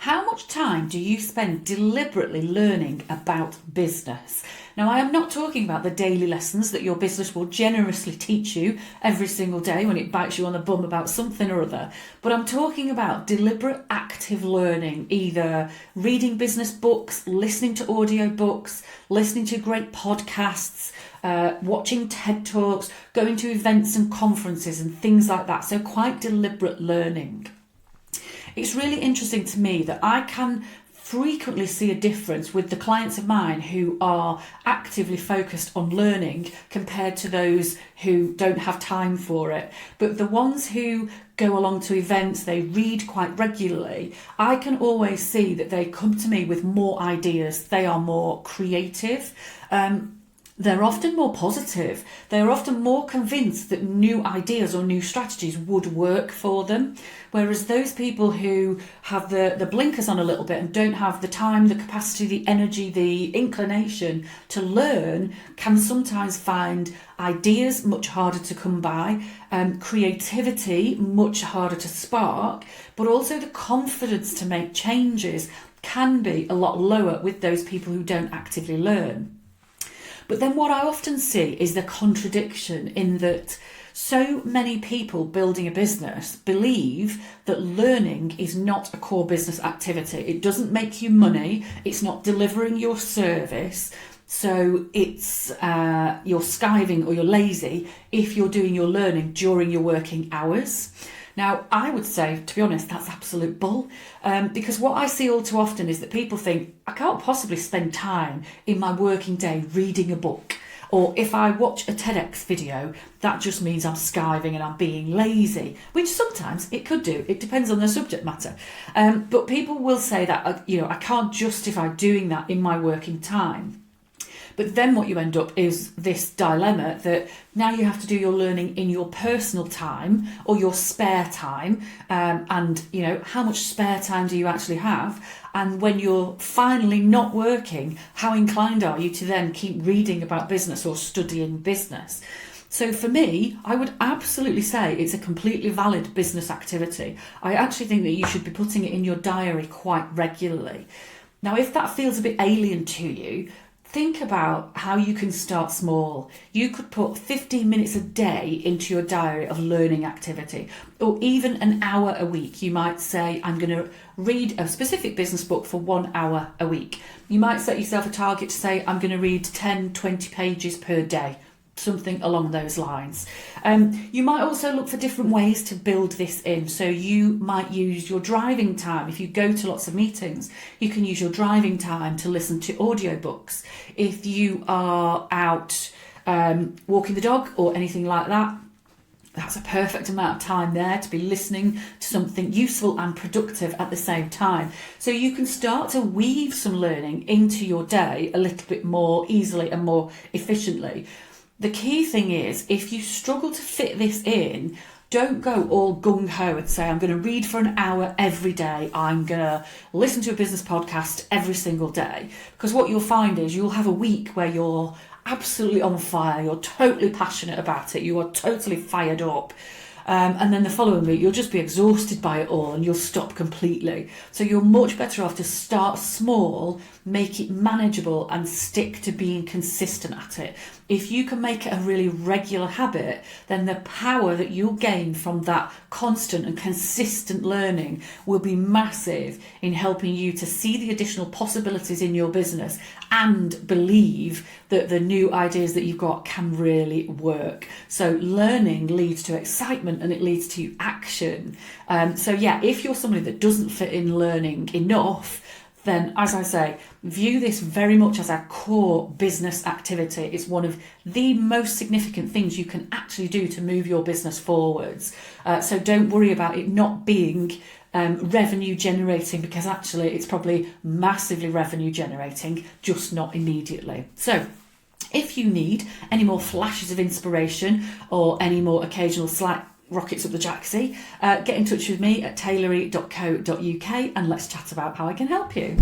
How much time do you spend deliberately learning about business? Now, I am not talking about the daily lessons that your business will generously teach you every single day when it bites you on the bum about something or other, but I'm talking about deliberate active learning, either reading business books, listening to audio books, listening to great podcasts, watching TED Talks, going to events and conferences and things like that. So quite deliberate learning. It's really interesting to me that I can frequently see a difference with the clients of mine who are actively focused on learning compared to those who don't have time for it. But the ones who go along to events, they read quite regularly, I can always see that they come to me with more ideas. They are more creative. They're often more positive. They're often more convinced that new ideas or new strategies would work for them. Whereas those people who have the blinkers on a little bit and don't have the time, the capacity, the energy, the inclination to learn can sometimes find ideas much harder to come by, creativity much harder to spark, but also the confidence to make changes can be a lot lower with those people who don't actively learn. But then what I often see is the contradiction in that so many people building a business believe that learning is not a core business activity. It doesn't make you money. It's not delivering your service. So it's you're skiving or you're lazy if you're doing your learning during your working hours. Now, I would say, to be honest, that's absolute bull, because what I see all too often is that people think, I can't possibly spend time in my working day reading a book, or if I watch a TEDx video, that just means I'm skiving and I'm being lazy, which sometimes it could do. It depends on the subject matter. But people will say that, I can't justify doing that in my working time. But then what you end up is this dilemma that now you have to do your learning in your personal time or your spare time. And how much spare time do you actually have? And when you're finally not working, how inclined are you to then keep reading about business or studying business? So for me, I would absolutely say it's a completely valid business activity. I actually think that you should be putting it in your diary quite regularly. Now, if that feels a bit alien to you, think about how you can start small. You could put 15 minutes a day into your diary of learning activity, or even an hour a week. You might say, I'm going to read a specific business book for 1 hour a week. You might set yourself a target to say, I'm going to read 10, 20 pages per day. Something along those lines. You might also look for different ways to build this in. So you might use your driving time. If you go to lots of meetings, you can use your driving time to listen to audiobooks. If you are out walking the dog or anything like that, that's a perfect amount of time there to be listening to something useful and productive at the same time. So you can start to weave some learning into your day a little bit more easily and more efficiently. The key thing is, if you struggle to fit this in, don't go all gung-ho and say, I'm going to read for an hour every day. I'm going to listen to a business podcast every single day. Because what you'll find is you'll have a week where you're absolutely on fire. You're totally passionate about it. You are totally fired up. And then the following week, you'll just be exhausted by it all and you'll stop completely. So you're much better off to start small, make it manageable and stick to being consistent at it. If you can make it a really regular habit, then the power that you'll gain from that constant and consistent learning will be massive in helping you to see the additional possibilities in your business and believe that the new ideas that you've got can really work. So learning leads to excitement and it leads to action. If you're somebody that doesn't fit in learning enough, then, as I say, view this very much as a core business activity. It's one of the most significant things you can actually do to move your business forwards. So don't worry about it not being revenue generating, because actually it's probably massively revenue generating, just not immediately. So if you need any more flashes of inspiration or any more occasional slight rockets up the jacksie, get in touch with me at tailory.co.uk and let's chat about how I can help you.